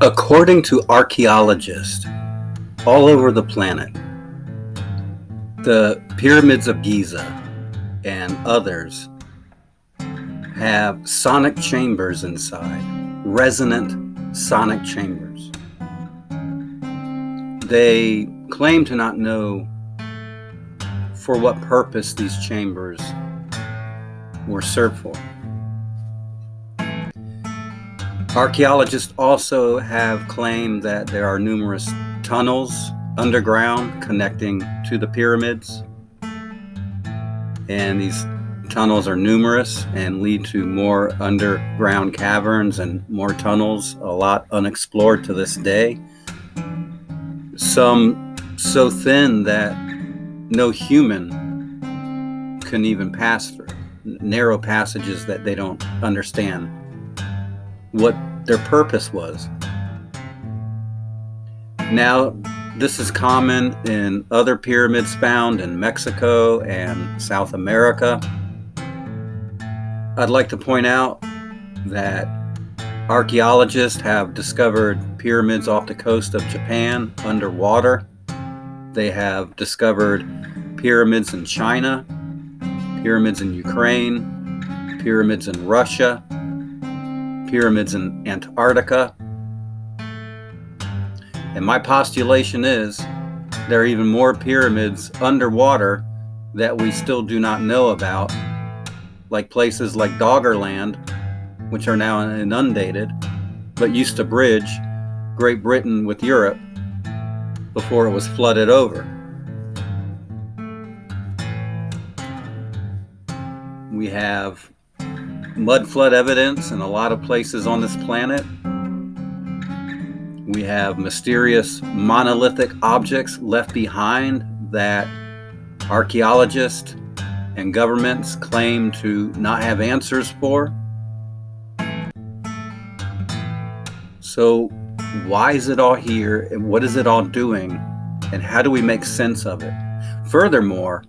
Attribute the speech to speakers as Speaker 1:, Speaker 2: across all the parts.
Speaker 1: According to archaeologists all over the planet, the pyramids of Giza and others have sonic chambers inside, resonant sonic chambers. They claim to not know for what purpose these chambers were served for. Archaeologists also have claimed that there are numerous tunnels underground connecting to the pyramids, and these tunnels are numerous and lead to more underground caverns and more tunnels, a lot unexplored to this day. Some so thin that no human can even pass through, narrow passages that they don't understand what their purpose was. Now, this is common in other pyramids found in Mexico and South America. I'd like to point out that archaeologists have discovered pyramids off the coast of Japan underwater. They have discovered pyramids in China, pyramids in Ukraine, pyramids in Russia, pyramids in Antarctica. And my postulation is there are even more pyramids underwater that we still do not know about, like places like Doggerland, which are now inundated, but used to bridge Great Britain with Europe before it was flooded over. We have mud flood evidence in a lot of places on this planet. We have mysterious monolithic objects left behind that archaeologists and governments claim to not have answers for. So why is it all here, and what is it all doing, and how do we make sense of it? Furthermore,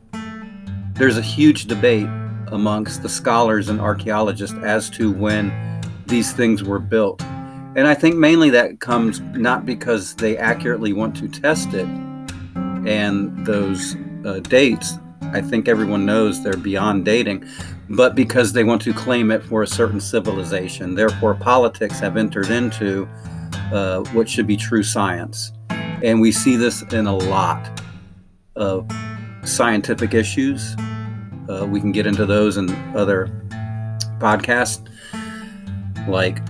Speaker 1: there's a huge debate amongst the scholars and archaeologists as to when these things were built. And I think mainly that comes not because they accurately want to test it, and those dates, I think everyone knows they're beyond dating, but because they want to claim it for a certain civilization. Therefore, politics have entered into what should be true science. And we see this in a lot of scientific issues. We can get into those in other podcasts, like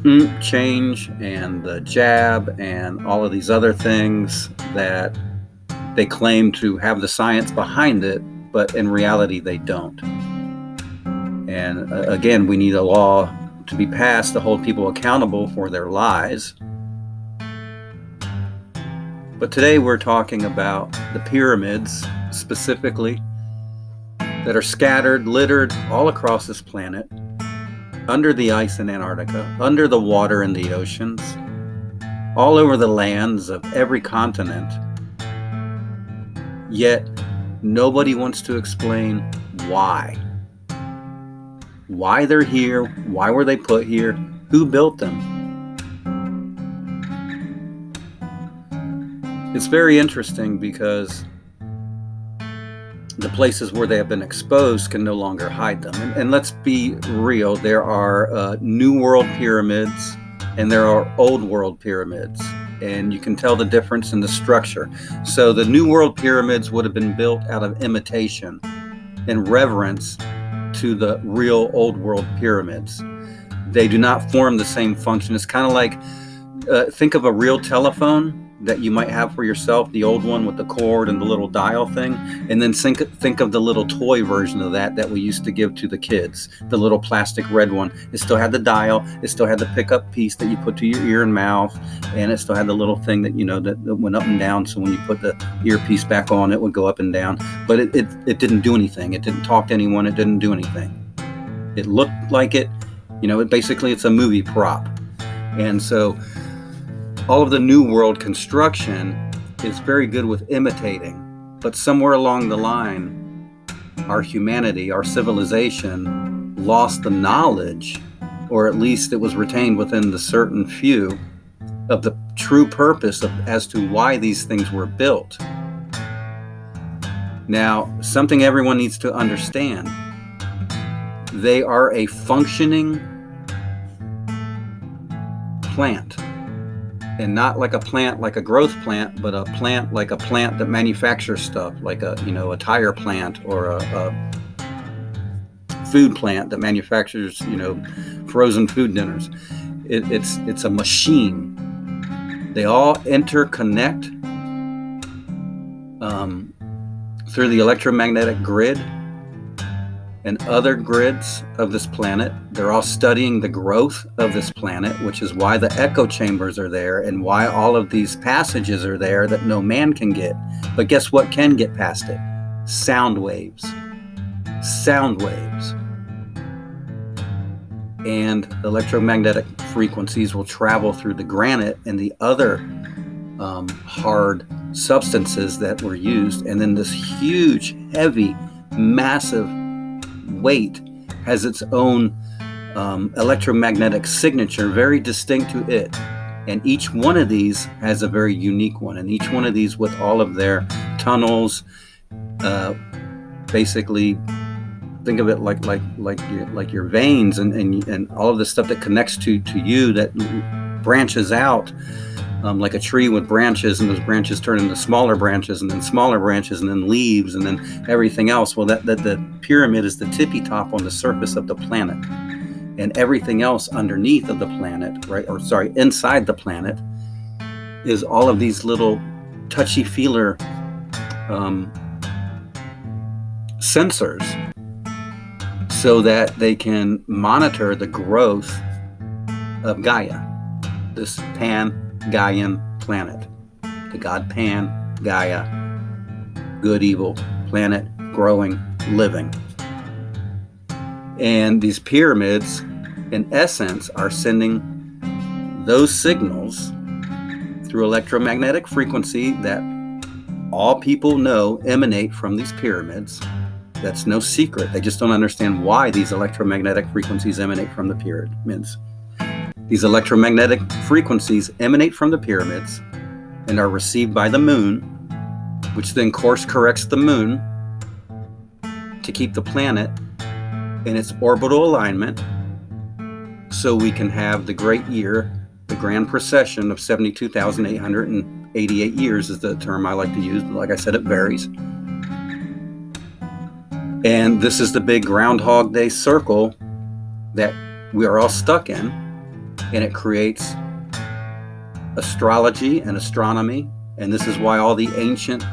Speaker 1: change and the jab and all of these other things that they claim to have the science behind it, but in reality they don't. And again, we need a law to be passed to hold people accountable for their lies. But today we're talking about the pyramids specifically, that are scattered, littered all across this planet, under the ice in Antarctica, under the water in the oceans, all over the lands of every continent. Yet nobody wants to explain why. Why they're here, why were they put here, who built them. It's very interesting because the places where they have been exposed can no longer hide them. And let's be real, there are New World pyramids and there are Old World pyramids, and you can tell the difference in the structure. So the New World pyramids would have been built out of imitation in reverence to the real Old World pyramids. They do not form the same function. It's kind of like, think of a real telephone that you might have for yourself, the old one with the cord and the little dial thing, and then think of the little toy version of that we used to give to the kids, the little plastic red one. It still had the dial, it still had the pickup piece that you put to your ear and mouth, and it still had the little thing that that went up and down, so when you put the earpiece back on, it would go up and down. But it didn't do anything. It didn't talk to anyone. It didn't do anything. It looked like it, basically it's a movie prop. And so all of the New World construction is very good with imitating, but somewhere along the line, our humanity, our civilization lost the knowledge, or at least it was retained within the certain few of the true purpose as to why these things were built. Now, something everyone needs to understand: they are a functioning plant, and not like a plant like a growth plant, but a plant like a plant that manufactures stuff, like a tire plant, or a food plant that manufactures frozen food dinners. It's a machine. They all interconnect through the electromagnetic grid and other grids of this planet. They're all studying the growth of this planet, which is why the echo chambers are there and why all of these passages are there that no man can get. But guess what can get past it? Sound waves. Sound waves. And the electromagnetic frequencies will travel through the granite and the other hard substances that were used. And then this huge, heavy, massive weight has its own electromagnetic signature, very distinct to it. And each one of these has a very unique one. And each one of these, with all of their tunnels, basically think of it like your veins and all of the stuff that connects to you, that branches out like a tree with branches, and those branches turn into smaller branches, and then smaller branches, and then leaves, and then everything else. Well, that the pyramid is the tippy top on the surface of the planet, and everything else underneath of the planet, inside the planet, is all of these little touchy-feeler sensors, so that they can monitor the growth of Gaia, this Pan-Gaian planet. The god Pan, Gaia, good, evil, planet, growing, living. And these pyramids, in essence, are sending those signals through electromagnetic frequency that all people know emanate from these pyramids. That's no secret. They just don't understand why these electromagnetic frequencies emanate from the pyramids. These electromagnetic frequencies emanate from the pyramids and are received by the moon, which then course corrects the moon to keep the planet in its orbital alignment, so we can have the great year, the grand precession of 72,888 years is the term I like to use. Like I said, it varies. And this is the big Groundhog Day circle that we are all stuck in, and it creates astrology and astronomy. And this is why all the ancient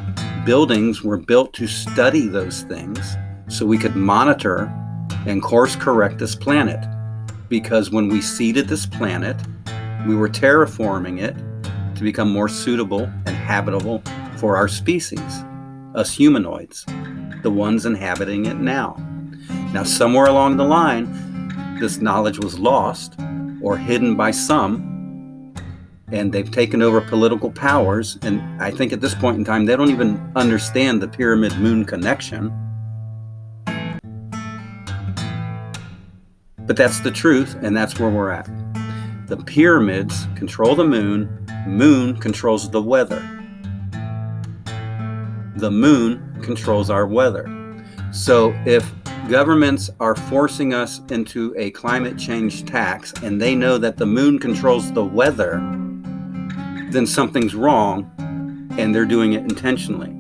Speaker 1: buildings were built to study those things, so we could monitor and course correct this planet. Because when we seeded this planet, we were terraforming it to become more suitable and habitable for our species, us humanoids, the ones inhabiting it now. Now, somewhere along the line, this knowledge was lost or hidden by some, and they've taken over political powers. And I think at this point in time, they don't even understand the pyramid moon connection. But that's the truth, and that's where we're at. The pyramids control the moon. Moon controls the weather. The moon controls our weather. So if governments are forcing us into a climate change tax, and they know that the moon controls the weather, then something's wrong, and they're doing it intentionally.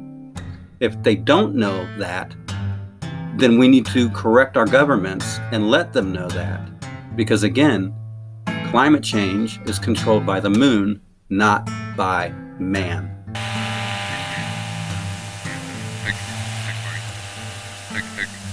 Speaker 1: If they don't know that, then we need to correct our governments and let them know that. Because again, climate change is controlled by the moon, not by man.
Speaker 2: Thank you.